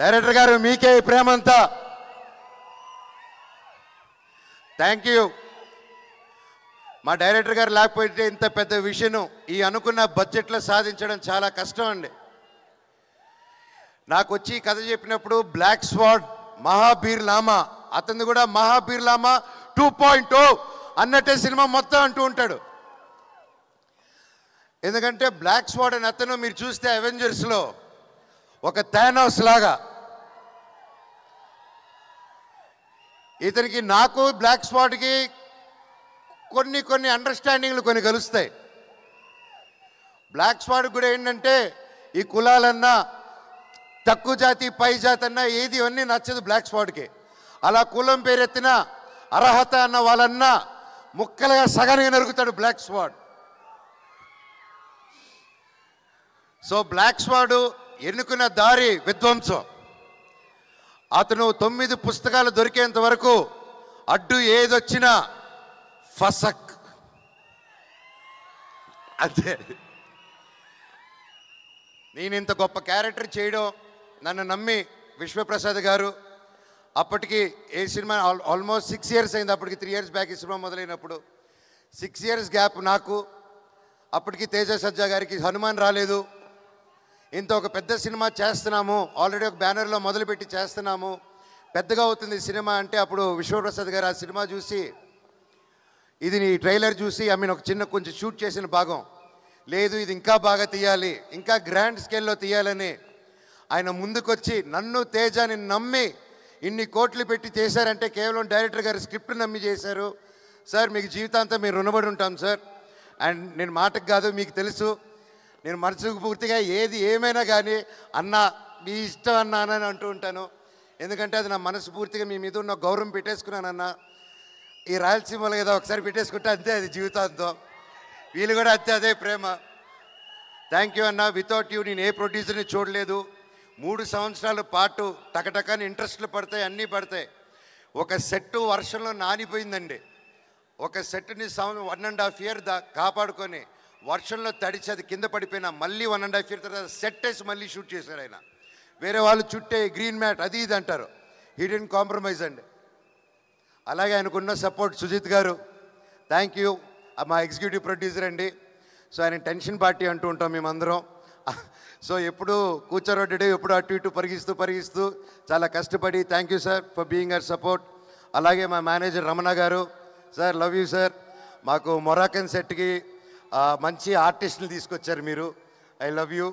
Director గారు మీకే ఈ ప్రేమంతా. Thank you. మా డైరెక్టర్ గారు లేకపోతే ఇంత పెద్ద విషయం ఈ అనుకున్న బడ్జెట్లో సాధించడం చాలా కష్టం అండి. నాకు వచ్చి కథ చెప్పినప్పుడు బ్లాక్ స్వాడ్, మహాబీర్ లామా, అతను కూడా మహాబీర్ లామా 2.0 అన్నట్టే సినిమా మొత్తం అంటూ ఉంటాడు. ఎందుకంటే బ్లాక్ స్వాడ్ అని అతను మీరు చూస్తే అవెంజర్స్లో ఒక థానోస్ లాగా, ఇతనికి నాకు బ్లాక్ స్వాడ్కి కొన్ని అండర్స్టాండింగ్లు కొన్ని కలుస్తాయి. బ్లాక్ స్వాడ్ కూడా ఏంటంటే ఈ కులాలన్నా తక్కువ జాతి పై జాతి అన్నా ఏది అన్నీ నచ్చదు బ్లాక్ స్వాడ్కి. అలా కులం పేరెత్తిన అర్హత అన్న వాళ్ళన్నా ముక్కలుగా సగానికి నరుగుతాడు బ్లాక్ స్వాడ్. సో బ్లాక్ స్వాడ్ ఎన్నుకున్న దారి విధ్వంసం. అతను 9 పుస్తకాలు దొరికేంత వరకు అడ్డు ఏదొచ్చినా ఫసక్ అంతే. నేను ఇంత గొప్ప క్యారెక్టర్ చేయడం నన్ను నమ్మి విశ్వప్రసాద్ గారు, అప్పటికి ఏ సినిమా ఆల్మోస్ట్ 6 years అయింది, అప్పటికి 3 years బ్యాక్ ఈ సినిమా మొదలైనప్పుడు 6 years గ్యాప్ నాకు. అప్పటికి తేజ సజ్జా గారికి హనుమాన్ రాలేదు. ఇంత ఒక పెద్ద సినిమా చేస్తున్నాము, ఆల్రెడీ ఒక బ్యానర్లో మొదలుపెట్టి చేస్తున్నాము, పెద్దగా అవుతుంది సినిమా అంటే అప్పుడు విశ్వప్రసాద్ గారు ఆ సినిమా చూసి, ఇది నీ ట్రైలర్ చూసి ఒక కొంచెం షూట్ చేసిన భాగం లేదు, ఇది ఇంకా బాగా తీయాలి, ఇంకా గ్రాండ్ స్కేల్లో తీయాలని ఆయన ముందుకొచ్చి నన్ను తేజాని నమ్మి ఇన్ని కోట్లు పెట్టి చేశారంటే కేవలం డైరెక్టర్ గారు స్క్రిప్ట్ నమ్మి చేశారు. సార్ మీకు జీవితాంతం మీరు రుణపడి ఉంటాం సార్. అండ్ నేను మాటకు కాదు, మీకు తెలుసు నేను మనసుకు పూర్తిగా ఏది ఏమైనా కానీ అన్న మీ ఇష్టం అన్నా అని అంటూ ఉంటాను. ఎందుకంటే అది నా మనసు పూర్తిగా మీ మీద ఉన్న గౌరవం పెట్టేసుకున్నానన్నా. ఈ రాయలసీమలో ఏదో ఒకసారి పెట్టేసుకుంటే అంతే, అది జీవితాంతం. వీళ్ళు కూడా అంతే, అదే ప్రేమ. థ్యాంక్ యూ అన్న. వితౌట్ యూ నేను ఏ ప్రొడ్యూసర్ని చూడలేదు. 3 సంవత్సరాల పాటు టకటకని ఇంట్రెస్ట్లు పడతాయి, అన్నీ పడతాయి. ఒక సెట్ వర్షంలో నానిపోయిందండి. ఒక సెట్ని 1.5 year కాపాడుకొని వర్షంలో తడిచి అది కింద పడిపోయినా మళ్ళీ 1.5 year తర్వాత సెట్ వేసి మళ్ళీ షూట్ చేశారు ఆయన. వేరే వాళ్ళు చుట్టే గ్రీన్ మ్యాట్ అది ఇది అంటారు, హీ డిడ్ంట్ కాంప్రమైజ్ అండి. అలాగే ఆయనకున్న సపోర్ట్ సుజిత్ గారు, థ్యాంక్ యూ. మా ఎగ్జిక్యూటివ్ ప్రొడ్యూసర్ అండి. సో ఆయన టెన్షన్ పార్టీ అంటూ ఉంటాం మేమందరం. సో ఎప్పుడు కూర్చోరొడ్డి ఎప్పుడు అటు ఇటు పరిగిస్తూ చాలా కష్టపడి, thank you sir for being our support. అలాగే మా మేనేజర్ రమణ గారు, సార్ లవ్ యూ సార్. మాకు మొరాకన్ సెట్కి మంచి ఆర్టిస్టులు తీసుకొచ్చారు మీరు, ఐ లవ్ యూ.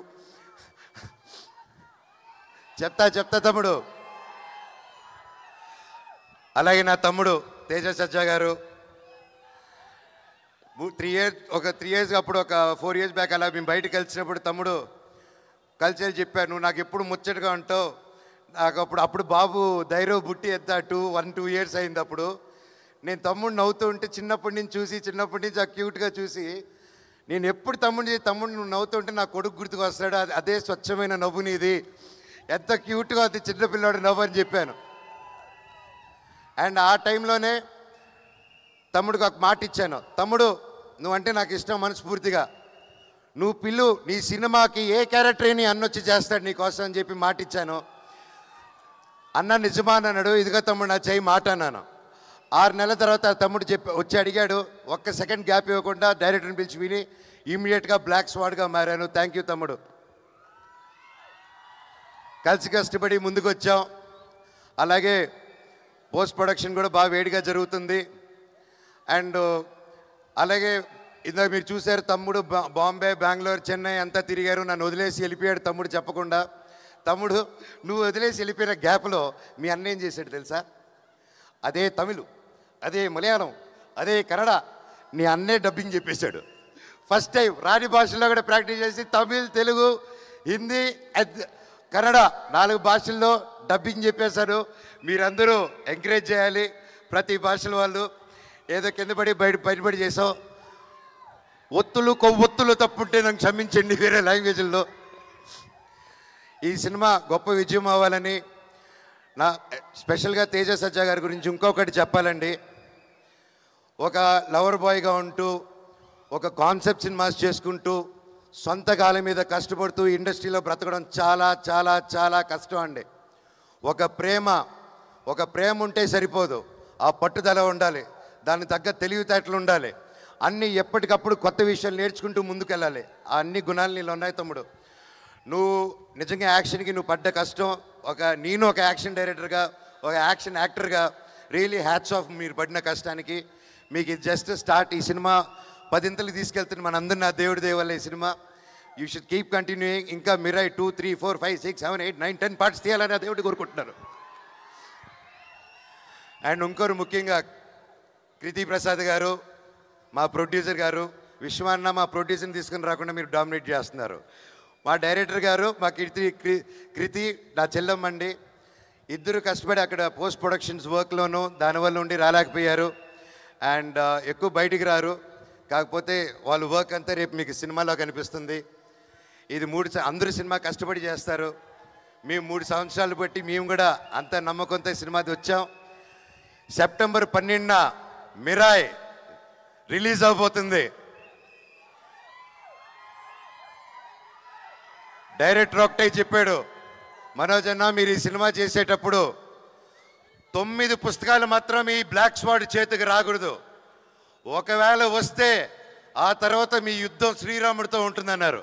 చెప్తా తమ్ముడు. అలాగే నా తమ్ముడు తేజ సజ్జా గారు 3 years అప్పుడు ఒక 4 years బ్యాక్ అలా మేము బయటకు కలిసినప్పుడు తమ్ముడు కలిసి చెప్పాను, నువ్వు నాకు ఎప్పుడు ముచ్చటగా ఉంటావు. నాకు అప్పుడు బాబు ధైర్యం బుట్టి ఎత్తా 1-2 years అయింది. అప్పుడు నేను తమ్ముడు నవ్వుతూ ఉంటే చిన్నప్పటి నుంచి ఆ క్యూట్గా చూసి నేను ఎప్పుడు తమ్ముడు నువ్వు నవ్వుతూ ఉంటే నా కొడుకు గుర్తుకు వస్తాడు, అదే స్వచ్ఛమైన నవ్వు నీది, ఎంత క్యూట్గా అది చిన్నపిల్లాడు నవ్వు అని చెప్పాను. అండ్ ఆ టైంలోనే తమ్ముడికి ఒక మాట ఇచ్చాను, తమ్ముడు నువ్వంటే నాకు ఇష్టం మనస్ఫూర్తిగా, నువ్వు పిల్లు నీ సినిమాకి ఏ క్యారెక్టర్ నీ అన్నొచ్చి చేస్తాడు నీకోసం అని చెప్పి మాట ఇచ్చాను. అన్న నిజమా అన్నాడు. ఇదిగో తమ్ముడు నా చేయి మాట అన్నాను. 6 నెలల తర్వాత తమ్ముడు వచ్చి అడిగాడు. ఒక్క సెకండ్ గ్యాప్ ఇవ్వకుండా డైరెక్టర్ని పిలిచి విని ఇమ్మీడియట్గా బ్లాక్ స్వాడ్గా మారాను. థ్యాంక్ యూ తమ్ముడు. కలిసి కష్టపడి ముందుకు వచ్చాం. అలాగే పోస్ట్ ప్రొడక్షన్ కూడా బాగా వేడిగా జరుగుతుంది. అండ్ అలాగే ఇందాక మీరు చూశారు తమ్ముడు బాంబే, బెంగళూరు, చెన్నై అంతా తిరిగారు. నన్ను వదిలేసి వెళ్ళిపోయాడు తమ్ముడు చెప్పకుండా. తమ్ముడు నువ్వు వదిలేసి వెళ్ళిపోయిన గ్యాప్లో మీ అన్న ఏం చేశాడు తెలుసా? అదే తమిళ్, అదే మలయాళం, అదే కన్నడ నీ అన్నే డబ్బింగ్ చెప్పేశాడు. ఫస్ట్ టైం రాని భాషల్లో కూడా ప్రాక్టీస్ చేసి తమిళ్, తెలుగు, హిందీ, కన్నడ 4 భాషల్లో డబ్బింగ్ చెప్పేశారు. మీరందరూ ఎంకరేజ్ చేయాలి. ప్రతి భాషల వాళ్ళు ఏదో కింద పడి బయటపడి చేసాం. కొవ్వొత్తులు తప్పుంటే నాకు క్షమించండి వేరే లాంగ్వేజ్ల్లో. ఈ సినిమా గొప్ప విజయం అవ్వాలని నా స్పెషల్గా తేజ సజ్జా గారి గురించి ఇంకొకటి చెప్పాలండి. ఒక లవర్ బాయ్గా ఉంటూ ఒక కాన్సెప్ట్ సినిమాస్ చేసుకుంటూ సొంత కాళ్ళ మీద కష్టపడుతూ ఇండస్ట్రీలో బ్రతకడం చాలా చాలా చాలా కష్టం అండి. ఒక ప్రేమ ఉంటే సరిపోదు, ఆ పట్టుదల ఉండాలి, దానికి తగ్గ తెలివితేటలు ఉండాలి, అన్నీ ఎప్పటికప్పుడు కొత్త విషయాలు నేర్చుకుంటూ ముందుకెళ్ళాలి. ఆ అన్ని గుణాలు నీళ్ళు ఉన్నాయి తమ్ముడు. నువ్వు నిజంగా యాక్షన్కి నువ్వు పడ్డ కష్టం, నేను ఒక యాక్షన్ డైరెక్టర్గా, ఒక యాక్షన్ యాక్టర్గా రియలీ హ్యాట్స్ ఆఫ్ మీరు పడిన కష్టానికి. మీకు ఇది జస్ట్ స్టార్ట్. ఈ సినిమా 10 ఇంతలు తీసుకెళ్తుంది మనందరినీ ఆ దేవుడి దేవల్ల ఈ cinema. You should keep continuing. ఇంకా మిరాయ్ 2, 3, 4, 5, 6, 7, 8, 9, 10 పార్ట్స్ తీయాలని ఆ దేవుడి కోరుకుంటున్నారు. అండ్ ఇంకోరు ముఖ్యంగా కృతి ప్రసాద్ గారు, మా ప్రొడ్యూసర్ గారు, విశ్వాన్న మా ప్రొడ్యూసర్ని తీసుకుని రాకుండా మీరు డామినేట్ చేస్తున్నారు. మా డైరెక్టర్ గారు, మా కృతి నా చెల్లమ్మండి, ఇద్దరు కష్టపడి అక్కడ పోస్ట్ ప్రొడక్షన్స్ వర్క్లోనూ దానివల్ల ఉండి రాలేకపోయారు. అండ్ ఎక్కువ బయటికి రారు. కాకపోతే వాళ్ళ వర్క్ అంతా రేపు మీకు సినిమాలో కనిపిస్తుంది. ఇది అందరూ సినిమా కష్టపడి చేస్తారు. మేము 3 సంవత్సరాలు బట్టి మేము కూడా అంత నమ్మకంతో సినిమాది వచ్చాం. సెప్టెంబర్ 12న మిరాయ్ రిలీజ్ అవబోతుంది. డైరెక్టర్ ఒకటే చెప్పాడు, మనోజ్ అన్న మీరు ఈ సినిమా చేసేటప్పుడు 9 పుస్తకాలు మాత్రం ఈ బ్లాక్ స్వాడ్ చేతికి రాకూడదు, ఒకవేళ వస్తే ఆ తర్వాత మీ యుద్ధం శ్రీరాముడితో ఉంటుందన్నారు.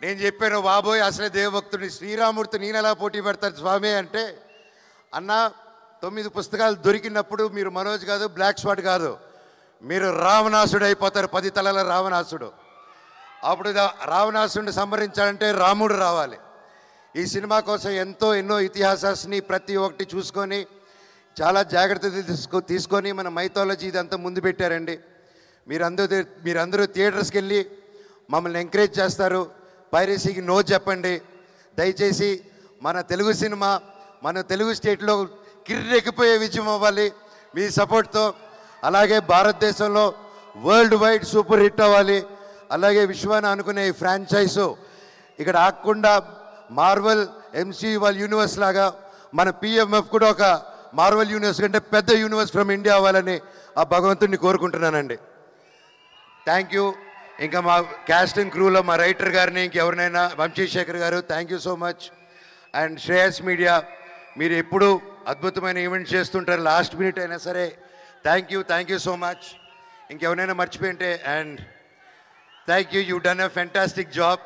నేను చెప్పాను, బాబోయ్ అసలే దేవభక్తుడిని, శ్రీరాముడితో నేను ఎలా పోటీ పెడతాను స్వామి అంటే, అన్న 9 పుస్తకాలు దొరికినప్పుడు మీరు మనోజ్ కాదు, బ్లాక్ స్వాడ్ కాదు, మీరు రావణాసుడు అయిపోతారు, 10 తలల రావణాసుడు. అప్పుడు రావణాసుడిని సంహరించాలంటే రాముడు రావాలి. ఈ సినిమా కోసం ఎన్నో ఇతిహాసాన్ని ప్రతి ఒక్కటి చూసుకొని చాలా జాగ్రత్తలు తీసుకొని మన మైథాలజీ ఇదంతా ముందు పెట్టారండి. మీరందరూ థియేటర్స్కి వెళ్ళి మమ్మల్ని ఎంకరేజ్ చేస్తారు. పైరసీకి నో చెప్పండి దయచేసి. మన తెలుగు సినిమా మన తెలుగు స్టేట్లో కిర్రెక్కిపోయే విజయం అవ్వాలి మీ సపోర్ట్తో. అలాగే భారతదేశంలో వరల్డ్ వైడ్ సూపర్ హిట్ అవ్వాలి. అలాగే విశ్వాన్ని అనుకునే ఈ ఫ్రాంచైజు ఇక్కడ ఆగకుండా మార్వెల్ ఎంసీ వాళ్ళ యూనివర్స్ లాగా మన పిఎంఎఫ్ కూడా ఒక మార్వెల్ యూనివర్స్ కంటే పెద్ద యూనివర్స్ ఫ్రమ్ ఇండియా అవ్వాలని ఆ భగవంతుడిని కోరుకుంటున్నానండి. Thank you. ఇంకా మా క్యాస్ట్ అండ్ క్రూలో మా రైటర్ గారిని ఇంకెవరినైనా వంశీశేఖర్ గారు thank you so much. And Shreyas media మీరు ఎప్పుడు అద్భుతమైన ఈవెంట్స్ చేస్తుంటారు, లాస్ట్ మినిట్ అయినా సరే థ్యాంక్ యూ సో మచ్. ఇంకెవరైనా మర్చిపోయింటే and thank you, you done a fantastic job.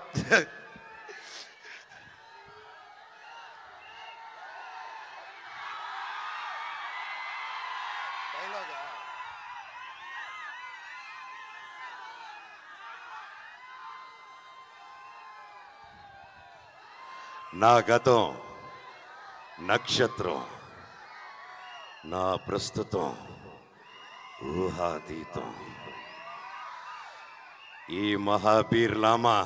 నా గతం నక్షత్రం, నా ప్రస్తుతం ఊహాతీతం. ఈ మహాబీర్ లామా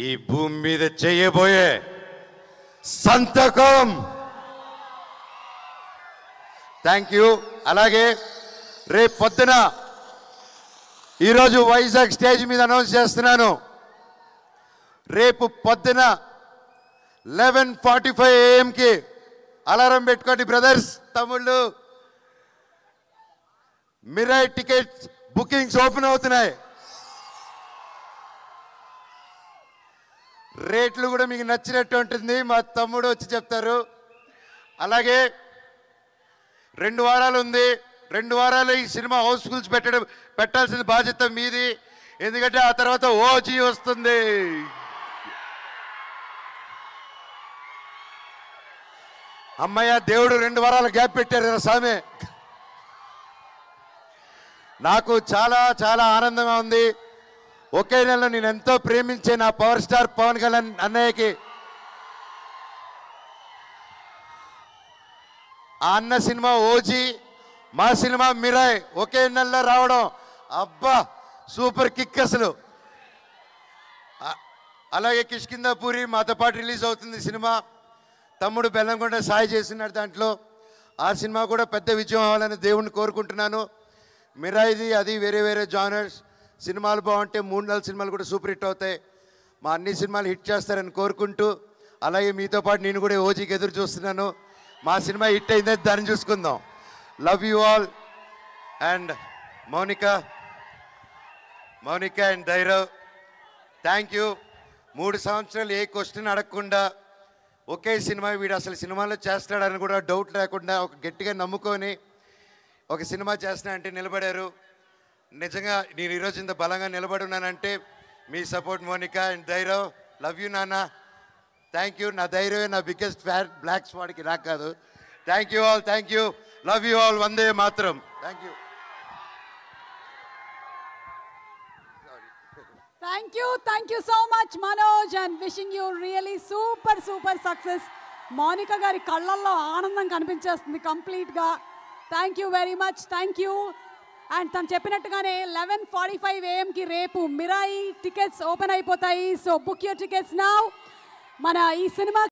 ఈ భూమి మీద చేయబోయే సంతకం. Thank you. అలాగే రేపు పొద్దున ఈరోజు వైజాగ్ స్టేజ్ మీద అనౌన్స్ చేస్తున్నాను, రేపు పొద్దున 11:45 AM అలారం పెట్టుకోండి బ్రదర్స్, తమ్ముళ్ళు. మిరాయ్ టికెట్స్ బుకింగ్స్ ఓపెన్ అవుతున్నాయి. రేట్లు కూడా మీకు నచ్చినట్టు ఉంటుంది, మా తమ్ముడు వచ్చి చెప్తారు. అలాగే 2 వారాలు ఉంది, 2 వారాలు ఈ సినిమా హౌస్ఫుల్స్ పెట్టాల్సిన బాధ్యత మీది. ఎందుకంటే ఆ తర్వాత ఓజీ వస్తుంది. అమ్మయ్య దేవుడు 2 వారాల గ్యాప్ పెట్టారు స్వామి. నాకు చాలా చాలా ఆనందంగా ఉంది. ఒకే నెలలో నేను ఎంతో ప్రేమించే నా పవర్ స్టార్ పవన్ కళ్యాణ్ అన్నయ్యకి ఆ అన్న సినిమా ఓజీ, మా సినిమా మిరాయ్ ఒకే నెలలో రావడం అబ్బా సూపర్ కిక్ అసలు. అలాగే కిష్కిందాపూరి మాతో పాటు రిలీజ్ అవుతుంది సినిమా. తమ్ముడు బెల్లంకొండ సాయి చేస్తున్నాడు దాంట్లో. ఆ సినిమా కూడా పెద్ద విజయం అవ్వాలని దేవుణ్ణి కోరుకుంటున్నాను. మిరాయిది అది వేరే జానర్స్. సినిమాలు బాగుంటే 3-4 సినిమాలు కూడా సూపర్ హిట్ అవుతాయి. మా అన్ని సినిమాలు హిట్ చేస్తారని కోరుకుంటూ, అలాగే మీతో పాటు నేను కూడా ఓజీకి ఎదురు చూస్తున్నాను. మా సినిమా హిట్ అయిందని దాన్ని చూసుకుందాం. Love you all. And Mounika and Dhairav thank you. 3 సంవత్సరాలు ఏ క్వశ్చన్ అడగకుండా ఒకే సినిమా వీడు అసలు సినిమాలో చేస్తాడని కూడా డౌట్ లేకుండా ఒక గట్టిగా నమ్ముకొని ఒక సినిమా చేస్తున్నా అంటే నిలబడారు. నిజంగా నేను ఈరోజు ఇంత బలంగా నిలబడి ఉన్నానంటే మీ సపోర్ట్ మోనికా అండ్ ధైర్యం. లవ్ యూ నాన్న, థ్యాంక్ యూ. నా ధైర్యమే నా బిగ్గెస్ట్ ఫ్యాన్, బ్లాక్ స్వాడ్కి నాకు కాదు. Thank you all, thank you, love you all, వందే మాత్రం. Thank you. Thank you so much, Manoj, and wishing you really super success. Monica గారి కళ్ళల్లో ఆనందం కనిపించేస్తుంది కంప్లీట్గా. Thank you very much, thank you. And తను చెప్పినట్టుగానే 11:45 AM రేపు మిరాయి టికెట్స్ ఓపెన్ అయిపోతాయి. So book your tickets now. మన ఈ సినిమా